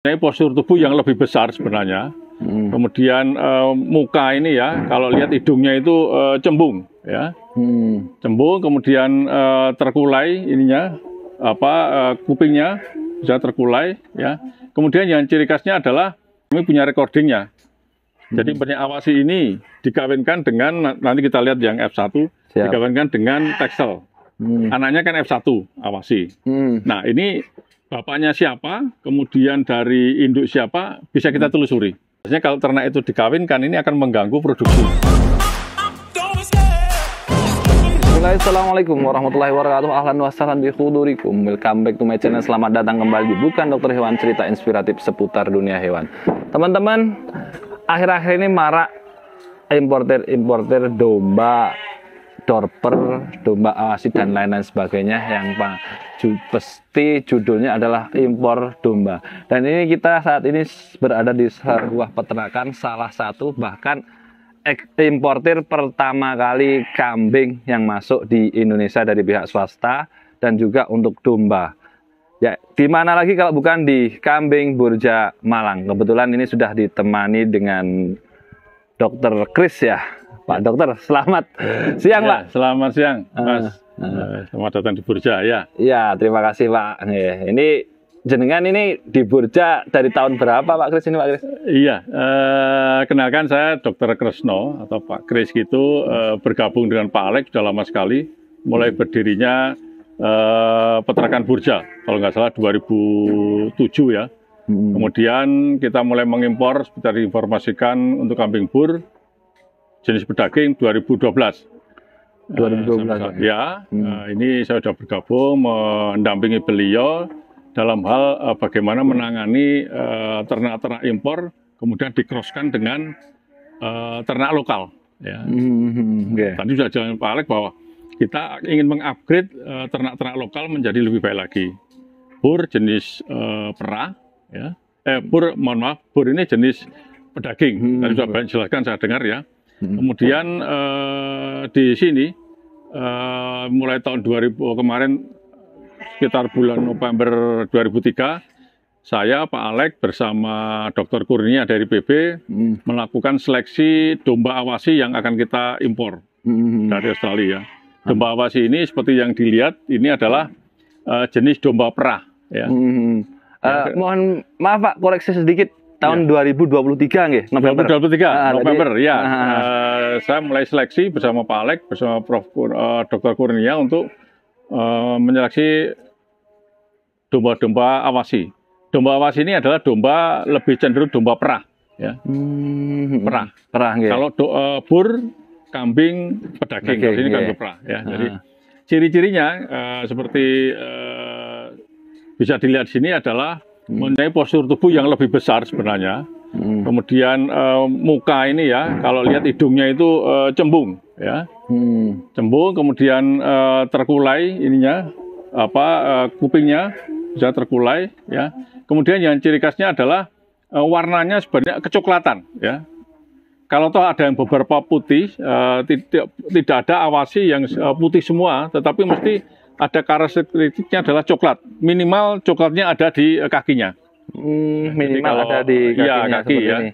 Ini postur tubuh yang lebih besar sebenarnya. Kemudian muka ini ya, kalau lihat hidungnya itu cembung, ya, cembung. Kemudian terkulai ininya, kupingnya bisa terkulai, ya. Kemudian yang ciri khasnya adalah kami punya recordingnya. Jadi penyanyi awasi ini dikawinkan dengan, nanti kita lihat yang F1, dikawinkan dengan Texel. Anaknya kan F1 awasi. Nah ini bapaknya siapa, kemudian dari induk siapa, bisa kita telusuri. Biasanya kalau ternak itu dikawinkan, ini akan mengganggu produksi. Assalamualaikum warahmatullahi wabarakatuh. Ahlan wa sahlan bi khudurikum. Welcome back to my channel. Selamat datang kembali di Bukan Dokter Hewan, cerita inspiratif seputar dunia hewan. Teman-teman, akhir-akhir ini marak importer domba, dorper, domba awasi dan lain-lain sebagainya yang pasti judulnya adalah impor domba. Dan ini kita saat ini berada di sebuah peternakan, salah satu bahkan importir pertama kali kambing yang masuk di Indonesia dari pihak swasta dan juga untuk domba. Ya, di mana lagi kalau bukan di Kambing Burja Malang. Kebetulan ini sudah ditemani dengan Dokter Chris ya. Pak Dokter, selamat siang, ya, Pak. Selamat siang, Mas. Selamat datang di Burja, ya. Iya, terima kasih, Pak. Ini jenengan ini di Burja dari tahun berapa, Pak Chris ini, Pak Chris? Iya, kenalkan saya Dr. Kresno atau Pak Chris gitu, bergabung dengan Pak Alex sudah lama sekali, mulai berdirinya peternakan Burja, kalau nggak salah 2007 ya. Kemudian kita mulai mengimpor, seperti diinformasikan untuk kambing bur, jenis pedaging 2012. 2012 ya. Ini saya sudah bergabung mendampingi beliau dalam hal bagaimana menangani ternak-ternak impor, kemudian dikroskan dengan ternak lokal. Ya. Tadi sudah jalan Pak Alex bahwa kita ingin mengupgrade ternak-ternak lokal menjadi lebih baik lagi. Bur jenis perah, ya. Bur ini jenis pedaging. Tadi sudah banyak jelaskan, saya dengar ya. Kemudian di sini mulai tahun 2000 kemarin sekitar bulan November 2003 saya Pak Alex bersama Dr. Kurnia dari PB melakukan seleksi domba awasi yang akan kita impor dari Australia. Domba awasi ini seperti yang dilihat ini adalah jenis domba perah ya. Mohon maaf Pak, koreksi sedikit. Tahun 2023 nggih, November. 2023, November, ya. Saya mulai seleksi bersama Pak Alex, bersama Dr. Kurnia untuk menyeleksi domba-domba awasi. Domba awasi ini adalah domba lebih cenderung domba perah, ya. Perah nggih. Kalau bur, kambing, pedaging, ini kambing perah, ya. Jadi ciri-cirinya seperti bisa dilihat di sini adalah mempunyai postur tubuh yang lebih besar sebenarnya. Kemudian muka ini ya, kalau lihat hidungnya itu cembung, ya. Cembung, kemudian terkulai ininya, kupingnya bisa terkulai, ya. Kemudian yang ciri khasnya adalah warnanya sebenarnya kecoklatan, ya. Kalau toh ada yang beberapa putih, tidak ada awasi yang putih semua, tetapi mesti ada karakteristiknya adalah coklat. Minimal coklatnya ada di kakinya. Minimal kalau, ada di kakinya kaki, ya. Ini.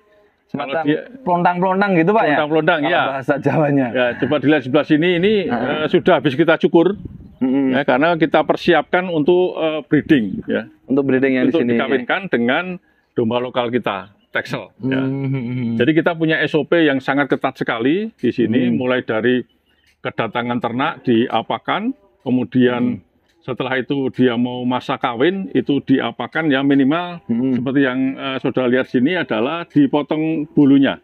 Semacam pelontang-pelontang gitu Pak ya? Pelontang-pelontang, ya. Bahasa Jawanya. Ya, coba dilihat sebelah sini, ini sudah habis kita cukur. Ya, karena kita persiapkan untuk breeding. Ya. Untuk breeding yang untuk di sini. Untuk dikawinkan dengan domba lokal kita, Texel. Ya. Jadi kita punya SOP yang sangat ketat sekali di sini, mulai dari kedatangan ternak diapakan, kemudian setelah itu dia mau masa kawin itu diapakan ya minimal seperti yang saudara lihat sini adalah dipotong bulunya.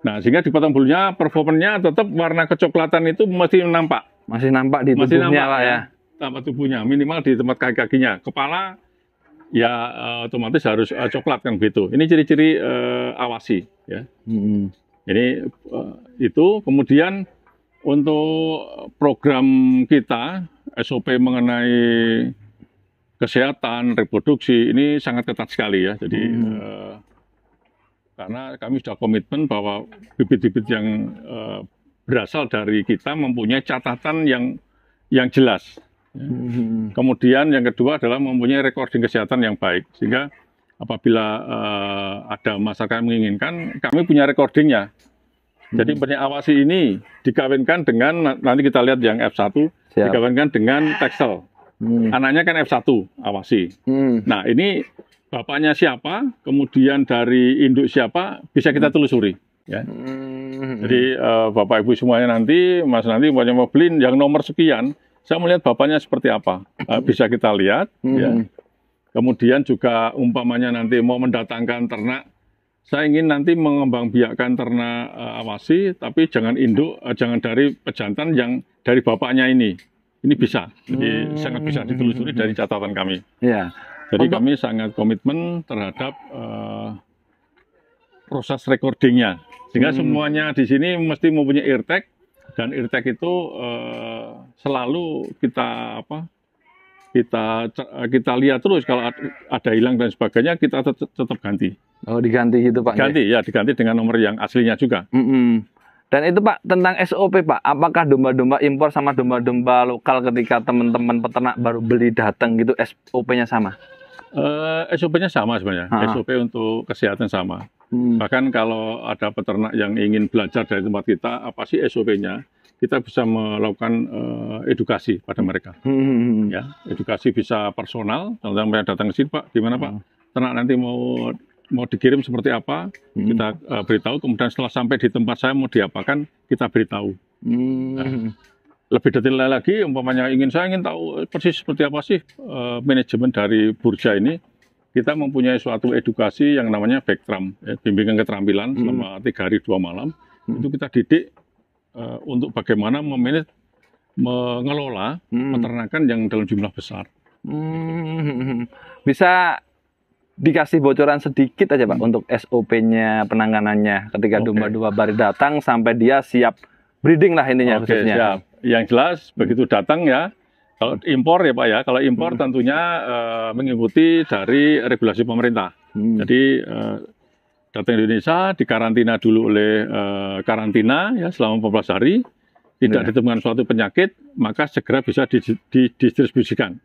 Nah sehingga dipotong bulunya performanya tetap warna kecoklatan itu masih nampak. Masih nampak di tubuhnya Pak ya. Nampak tubuhnya minimal di tempat kaki-kakinya. Kepala ya otomatis harus coklat kan begitu. Ini ciri-ciri awasi ya. Ini itu kemudian untuk program kita, SOP mengenai kesehatan, reproduksi, ini sangat ketat sekali ya. Jadi, karena kami sudah komitmen bahwa bibit-bibit yang berasal dari kita mempunyai catatan yang jelas. Kemudian yang kedua adalah mempunyai recording kesehatan yang baik. Sehingga apabila ada masyarakat yang menginginkan, kami punya recordingnya. Jadi penyak awasi ini dikawinkan dengan, nanti kita lihat yang F1, dikawinkan dengan Texel. Anaknya kan F1, awasi. Nah ini bapaknya siapa, kemudian dari induk siapa, bisa kita telusuri. Ya. Jadi Bapak Ibu semuanya nanti, Mas nanti mau beli yang nomor sekian, saya melihat bapaknya seperti apa. Bisa kita lihat. Ya. Kemudian juga umpamanya nanti mau mendatangkan ternak, saya ingin nanti mengembangbiakkan ternak awasi, tapi jangan induk, jangan dari pejantan yang dari bapaknya ini. Ini bisa, jadi sangat bisa ditelusuri dari catatan kami. Ya. Jadi kami sangat komitmen terhadap proses recordingnya. Sehingga semuanya di sini mesti mempunyai eartag, dan eartag itu selalu kita lihat terus kalau ada hilang dan sebagainya kita tetap ganti. Oh diganti gitu Pak? Ganti ya, diganti dengan nomor yang aslinya juga. Dan itu Pak tentang SOP Pak, apakah domba-domba impor sama domba-domba lokal ketika teman-teman peternak baru beli datang gitu SOP-nya sama? SOP-nya sama sebenarnya, SOP untuk kesehatan sama. Bahkan kalau ada peternak yang ingin belajar dari tempat kita, apa sih SOP-nya? Kita bisa melakukan edukasi pada mereka. Ya, edukasi bisa personal, contohnya mereka datang ke sini, Pak, gimana Pak? Ternak nanti mau dikirim seperti apa, kita beritahu, kemudian setelah sampai di tempat saya mau diapakan, kita beritahu. Nah, lebih detail lagi, umpamanya saya ingin tahu persis seperti apa sih manajemen dari bursa ini, kita mempunyai suatu edukasi yang namanya Backtram, bimbingan keterampilan selama 3 hari 2 malam, itu kita didik untuk bagaimana mengelola peternakan yang dalam jumlah besar. Bisa dikasih bocoran sedikit aja Pak untuk SOP-nya penanganannya ketika domba-domba baru datang sampai dia siap breeding lah intinya khususnya. Siap. Yang jelas begitu datang ya, kalau impor ya Pak ya, kalau impor tentunya mengikuti dari regulasi pemerintah. Jadi datang ke Indonesia dikarantina dulu oleh karantina ya selama 14 hari, tidak ditemukan suatu penyakit, maka segera bisa didistribusikan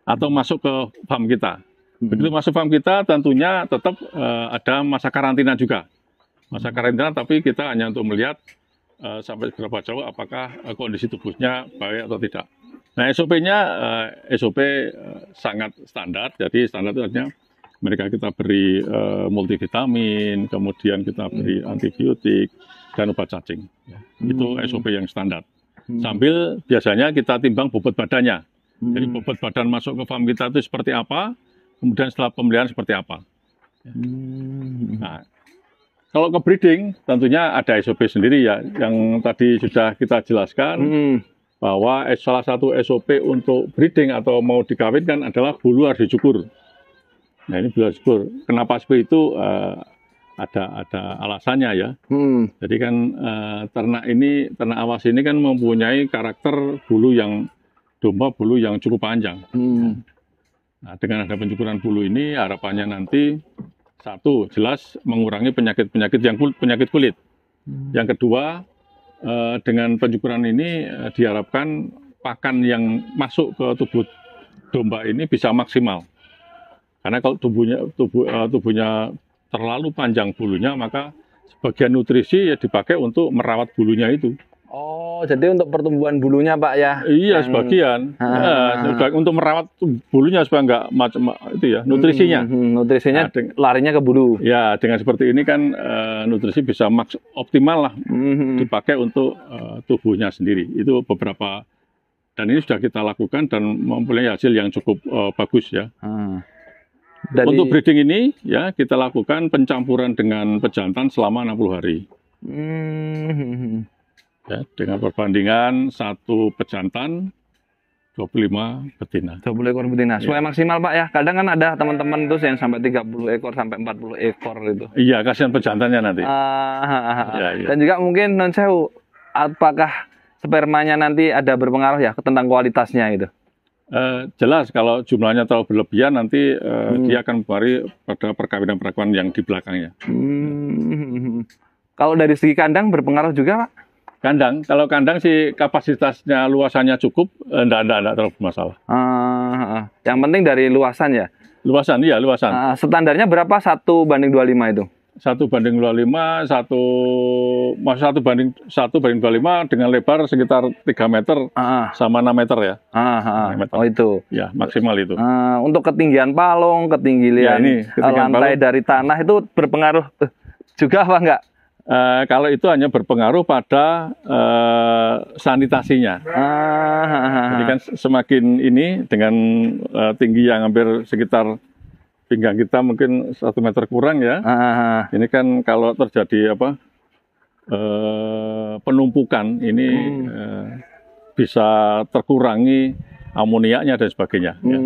atau masuk ke farm kita. Begitu masuk farm kita tentunya tetap ada masa karantina juga. Masa karantina tapi kita hanya untuk melihat sampai berapa jauh apakah kondisi tubuhnya baik atau tidak. Nah SOP-nya SOP sangat standar, jadi standar itu artinya mereka kita beri multivitamin, kemudian kita beri antibiotik dan obat cacing. Ya. Itu SOP yang standar. Sambil biasanya kita timbang bobot badannya. Jadi bobot badan masuk ke farm kita itu seperti apa, kemudian setelah pembelian seperti apa. Nah, kalau ke breeding tentunya ada SOP sendiri ya, yang tadi sudah kita jelaskan bahwa salah satu SOP untuk breeding atau mau dikawinkan adalah bulu harus dicukur. Nah ini bulu harus dicukur. Kenapa seperti itu? Ada alasannya ya. Jadi kan ternak awas ini kan mempunyai karakter domba bulu yang cukup panjang. Nah, dengan ada pencukuran bulu ini harapannya nanti satu jelas mengurangi penyakit-penyakit penyakit kulit. Yang kedua dengan pencukuran ini diharapkan pakan yang masuk ke tubuh domba ini bisa maksimal. Karena kalau tubuhnya terlalu panjang bulunya, maka sebagian nutrisi ya dipakai untuk merawat bulunya itu. Oh, jadi untuk pertumbuhan bulunya Pak ya? Iya, sebagian. Untuk merawat bulunya supaya nggak macam itu ya, nutrisinya. Nutrisinya larinya ke bulu. Ya, dengan seperti ini kan nutrisi bisa optimal lah dipakai untuk tubuhnya sendiri. Itu beberapa, dan ini sudah kita lakukan dan mempunyai hasil yang cukup bagus ya. Untuk breeding ini ya kita lakukan pencampuran dengan pejantan selama 60 hari. Ya, dengan perbandingan 1 pejantan 25 betina. 20 ekor betina. Supaya maksimal Pak ya. Kadang kan ada teman-teman itu yang sampai 30 ekor sampai 40 ekor itu. Iya, kasihan pejantannya nanti. Dan juga mungkin non sewu, apakah spermanya nanti ada berpengaruh ya tentang kualitasnya itu? Jelas kalau jumlahnya terlalu berlebihan nanti dia akan mempengaruhi pada perkawinan-perkawinan yang di belakangnya. Kalau dari segi kandang berpengaruh juga Pak? Kalau kandang sih kapasitasnya luasannya cukup, enggak terlalu bermasalah. Yang penting dari luasan ya. Luasan, iya luasan. Standarnya berapa 1:25 itu? 1:25, 1:1 banding 25 dengan lebar sekitar 3 meter sama 6 meter ya. 6 meter. Oh itu. Ya, maksimal itu. Untuk ketinggian palung, ketinggian lantai dari tanah itu berpengaruh juga apa enggak? Kalau itu hanya berpengaruh pada sanitasinya. Jadi kan semakin ini dengan tinggi yang hampir sekitar pinggang kita mungkin 1 meter kurang ya. Ini kan kalau terjadi penumpukan ini bisa terkurangi amoniaknya dan sebagainya. Ya.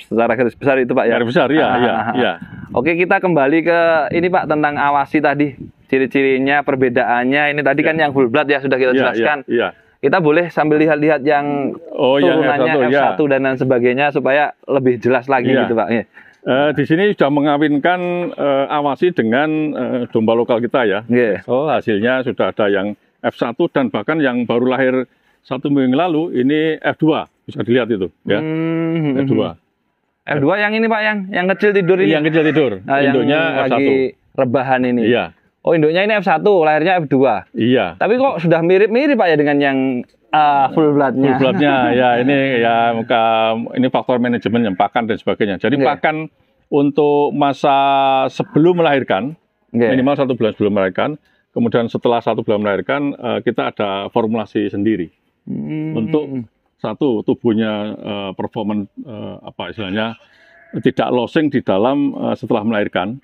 Secara garis besar itu Pak ya. Garis besar ya, ya. Oke, kita kembali ke ini Pak tentang awasi tadi. Ciri-cirinya, perbedaannya. Ini tadi kan yang full blood ya sudah kita jelaskan. Kita boleh sambil lihat-lihat yang turunannya F1 dan lain sebagainya supaya lebih jelas lagi gitu Pak. Di sini sudah mengawinkan awasi dengan domba lokal kita ya. So, hasilnya sudah ada yang F1 dan bahkan yang baru lahir 1 minggu lalu ini F2 bisa dilihat itu ya. F2. F2 yang ini Pak yang kecil tidur ini. Yang kecil tidur. Induknya F1. Lagi rebahan ini. Iya. Oh induknya ini F1, lahirnya F2. Iya. Tapi kok sudah mirip-mirip Pak ya dengan yang full bloodnya. Full bloodnya ya ini faktor manajemen pakan dan sebagainya. Jadi pakan untuk masa sebelum melahirkan minimal 1 bulan sebelum melahirkan, kemudian setelah 1 bulan melahirkan kita ada formulasi sendiri untuk satu tubuhnya performance istilahnya tidak losing di dalam setelah melahirkan.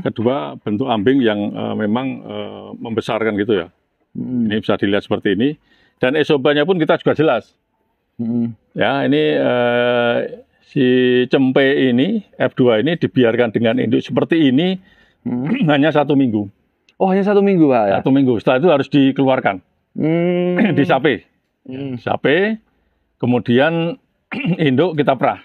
Kedua bentuk ambing yang memang membesarkan gitu ya. Ini bisa dilihat seperti ini. Dan esobanya pun kita juga jelas. Ya, ini si cempe ini, F2 ini dibiarkan dengan induk seperti ini hanya 1 minggu. Oh, hanya 1 minggu, Pak ya? 1 minggu. Setelah itu harus dikeluarkan. Disape. Sape, kemudian induk kita perah.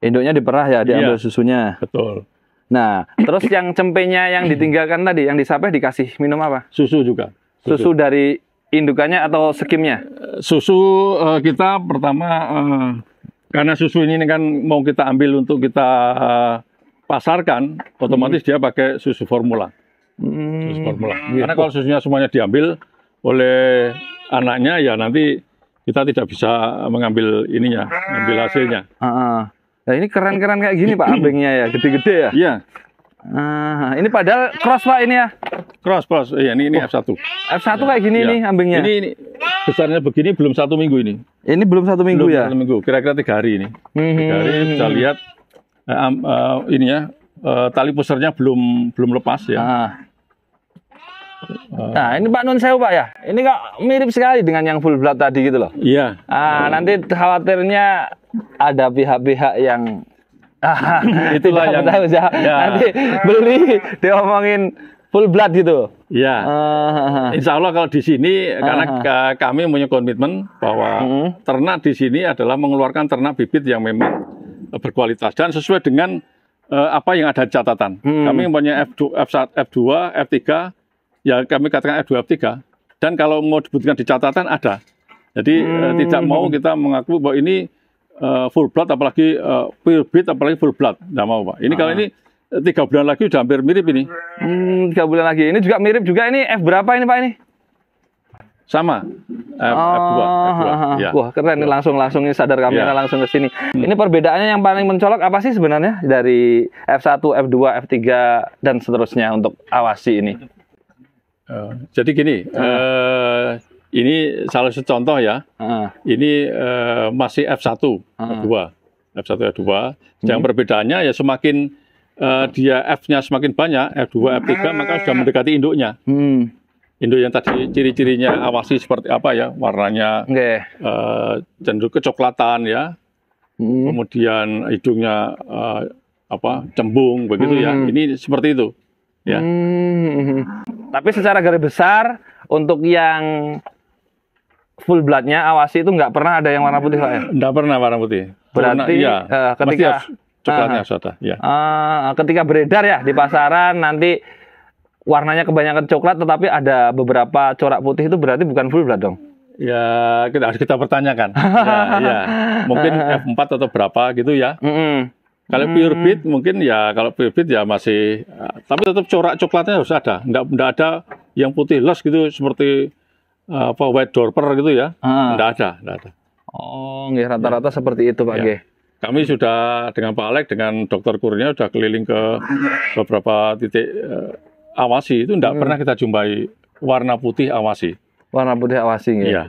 Induknya diperah ya, diambil susunya. Betul. Nah, terus yang cempenya yang ditinggalkan tadi, yang disape dikasih minum apa? Susu juga. Susu dari indukannya atau skimnya? Susu kita pertama karena susu ini kan mau kita ambil untuk kita pasarkan, otomatis dia pakai susu formula. Susu formula. Karena kalau susunya semuanya diambil oleh anaknya, ya nanti kita tidak bisa mengambil ininya, mengambil hasilnya. Nah ini keren-keren kayak gini Pak ambingnya ya, gede-gede ya? Iya. Ini padahal cross Pak ini ya? Cross. Iya, ini F1. F1 kayak gini nih ambingnya? Ini besarnya begini belum 1 minggu ini. Ini belum 1 minggu ya? Belum 1 minggu, kira-kira 3 hari ini. 3 hari bisa lihat tali pusarnya belum lepas ya. Nah ini Pak Nun Sewu Pak ya, ini kok mirip sekali dengan yang full blood tadi gitu loh. Iya. Nanti khawatirnya ada pihak-pihak yang itulah yang nanti beli diomongin full blood gitu. Iya. Insya Allah kalau di sini karena kami punya komitmen bahwa ternak di sini adalah mengeluarkan ternak bibit yang memang berkualitas dan sesuai dengan apa yang ada catatan. Kami punya F2, F3. Ya kami katakan F2, F3, dan kalau mau dibutuhkan di catatan ada. Jadi tidak mau kita mengaku bahwa ini full blood, apalagi pure breed, apalagi full blood. Tidak mau Pak. Ini kalau ini 3 bulan lagi udah hampir mirip ini. 3 bulan lagi. Ini juga mirip juga ini F berapa ini Pak ini? Sama. F2. Ya. Wah keren nih langsung ini sadar kamera langsung ke sini. Ini perbedaannya yang paling mencolok apa sih sebenarnya dari F1, F2, F3 dan seterusnya untuk awasi ini? Jadi gini, ini salah satu contoh ya. Ini masih F1, F2, F1, F2. Yang perbedaannya ya semakin dia F-nya semakin banyak, F2, F3 maka sudah mendekati induknya. Induk yang tadi ciri-cirinya awasi seperti apa ya, warnanya cenderung kecoklatan ya. Kemudian hidungnya cembung begitu ya. Ini seperti itu. Ya. Tapi secara garis besar untuk yang full bloodnya awasi itu nggak pernah ada yang warna putih Pak ya? Nggak pernah warna putih. Berarti ketika coklatnya sudah. Ya. Ketika beredar ya di pasaran nanti warnanya kebanyakan coklat tetapi ada beberapa corak putih itu berarti bukan full blood dong? Ya harus kita pertanyakan. Ya. Mungkin F4 atau berapa gitu ya. Kalau pure beet mungkin ya, kalau pure beet ya masih, tapi tetap corak coklatnya harus ada. Nggak ada yang putih los gitu seperti white dorper gitu ya. Nggak ada. Oh, nggih, rata-rata seperti itu Pak nggih. Kami sudah dengan Pak Alek, dengan Dokter Kurnia sudah keliling ke beberapa titik awasi, itu nggak pernah kita jumpai warna putih awasi. Warna putih awasi nggih. Iya.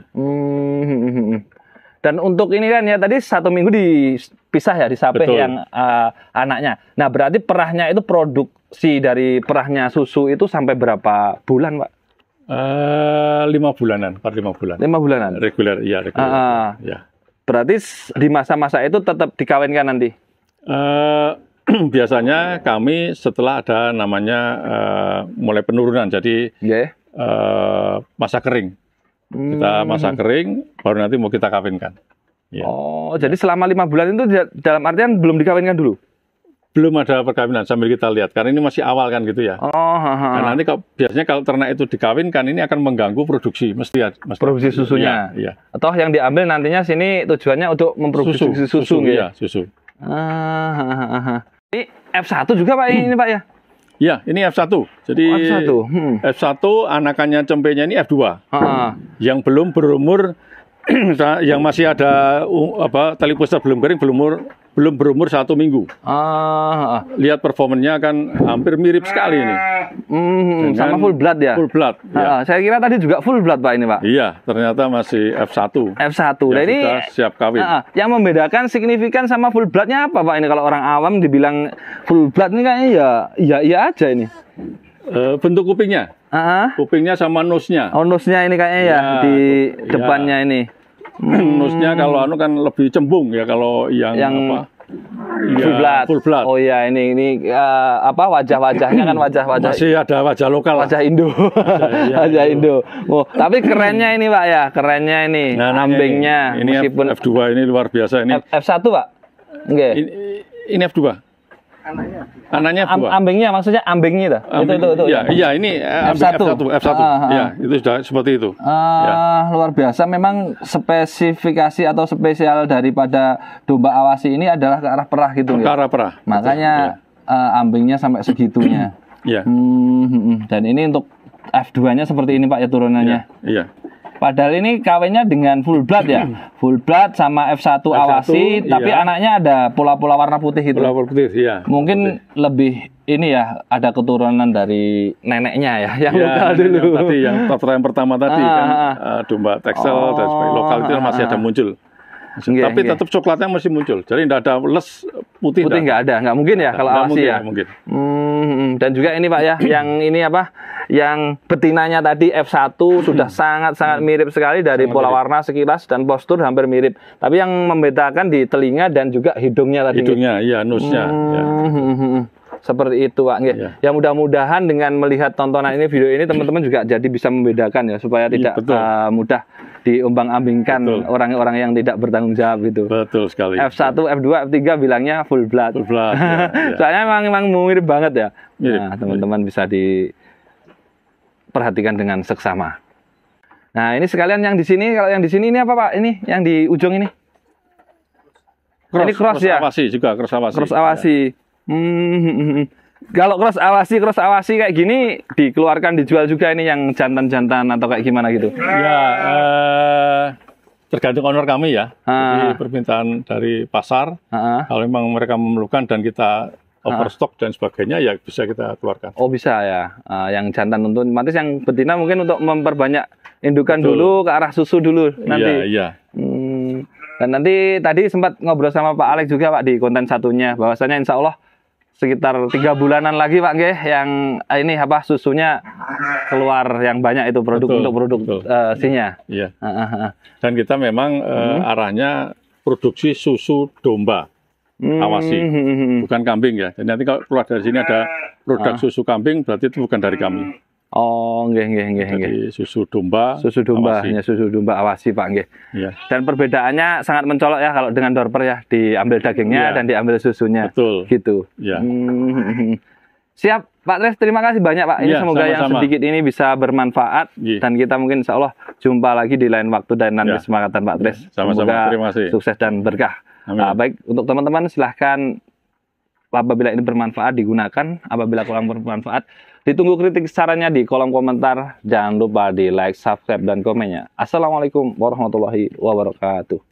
Dan untuk ini kan ya tadi 1 minggu dipisah ya, disapih yang anaknya. Nah berarti perahnya itu produksi dari perahnya susu itu sampai berapa bulan Pak? 5 bulanan, per 5 bulan. 5 bulanan? Reguler, iya reguler. Ya. Berarti di masa-masa itu tetap dikawinkan nanti? Biasanya kami setelah ada namanya mulai penurunan, jadi masa kering. Kita masa kering, baru nanti mau kita kawinkan. Ya. Oh, jadi selama 5 bulan itu dalam artian belum dikawinkan dulu? Belum ada perkawinan, sambil kita lihat. Karena ini masih awal kan gitu ya. Nah, nanti biasanya kalau ternak itu dikawinkan, ini akan mengganggu produksi. Produksi susunya? Iya. Atau yang diambil nantinya sini tujuannya untuk memproduksi susu gitu? Iya, susu. Ini F1 juga Pak ini Pak ya? Iya, ini F1. Jadi F1 anakannya cempenya ini F2. Yang belum berumur, yang masih ada tali pusat belum kering, belum berumur 1 minggu. Lihat performanya kan hampir mirip sekali ini. Sama full blood ya? Full blood. Ya. Saya kira tadi juga full blood Pak ini Pak. Iya, ternyata masih F1. F1. Nah ini siap kawin. Yang membedakan signifikan sama full bloodnya apa Pak ini? Kalau orang awam dibilang full blood ini kayaknya iya aja ini. Bentuk kupingnya. Kupingnya sama nose-nya. Oh, nose-nya ini kayaknya ya di depannya ini. Nose-nya kalau kan lebih cembung ya, kalau yang apa? Full blood. Oh iya, ini wajah-wajahnya kan wajah masih ada wajah lokal. Wajah Indo. Wajah Indo. Oh, tapi kerennya ini Pak ya, kerennya ini. Ambingnya ini meskipun F2 ini luar biasa ini. F1 Pak? Enggak. Ini F2. Anaknya F2. Ambingnya maksudnya ambingnya itu. Iya, ini F1. Ya, itu sudah seperti itu. Luar biasa, memang spesifikasi atau spesial daripada domba awasi ini adalah ke arah perah gitu ya. Ke arah perah. Makanya ambingnya sampai segitunya. Iya. Dan ini untuk F2-nya seperti ini Pak ya turunannya. Iya. Padahal ini kawinnya dengan full blood ya. Full blood sama F1 awasi, tapi anaknya ada pola-pola warna putih itu. Pola putih, iya. Mungkin lebih ini ya, ada keturunan dari neneknya ya, yang lokal dulu. Yang pertama tadi kan domba Texel dan sebagainya lokal itu masih ada muncul. Tapi tetap coklatnya masih muncul. Jadi tidak ada les putih nggak ada, nggak mungkin ya kalau awasi ya. Mungkin. Dan juga ini Pak ya, yang ini yang betinanya tadi F1 sudah sangat-sangat mirip sekali dari pola warna sekilas dan postur hampir mirip. Tapi yang membedakan di telinga dan juga hidungnya tadi. Hidungnya, iya, nose-nya. Seperti itu Pak. Ya mudah-mudahan dengan melihat tontonan ini, video ini, teman-teman juga jadi bisa membedakan ya, supaya tidak mudah diombang-ambingkan orang-orang yang tidak bertanggung jawab itu. Betul sekali. F1, F2, F3 bilangnya full blood. Full blood. Soalnya memang mirip banget ya. Mirip. Nah, teman-teman bisa diperhatikan dengan seksama. Nah, ini sekalian yang di sini, kalau yang di sini ini apa Pak? Ini yang di ujung ini. Ini cross ya? Awasi juga, cross awasi. Cross awasi. Kalau cross awasi kayak gini dikeluarkan dijual juga ini yang jantan-jantan atau kayak gimana gitu? Ya, tergantung owner kami ya. Jadi permintaan dari pasar. Kalau memang mereka memerlukan dan kita overstock dan sebagainya, ya bisa kita keluarkan. Oh bisa ya. Yang jantan untuk otomatis, yang betina mungkin untuk memperbanyak indukan dulu, ke arah susu dulu nanti. Iya. Dan nanti tadi sempat ngobrol sama Pak Alex juga Pak di konten satunya, bahwasanya insya Allah sekitar 3 bulanan lagi Pak nggih, yang ini susunya keluar yang banyak itu untuk produksinya. Iya. Dan kita memang arahnya produksi susu domba awasi, bukan kambing ya. Jadi nanti kalau keluar dari sini ada produk susu kambing, berarti itu bukan dari kami. Oh, nggih. Jadi susu domba awasi. Hanya susu domba awasi Pak nggih. Iya. Dan perbedaannya sangat mencolok ya kalau dengan dorper ya, diambil dagingnya dan diambil susunya. Betul. Gitu. Iya. Siap Pak Tres, terima kasih banyak Pak. Ini semoga yang sedikit ini bisa bermanfaat dan kita mungkin insya Allah jumpa lagi di lain waktu dan nanti kesepakatan Pak Tres. Sama-sama. Semoga terima kasih. Sukses dan berkah. Baik, untuk teman-teman silahkan Apabila ini bermanfaat, digunakan. Apabila kurang bermanfaat, ditunggu kritik sarannya di kolom komentar. Jangan lupa di like, subscribe, dan komennya. Assalamualaikum warahmatullahi wabarakatuh.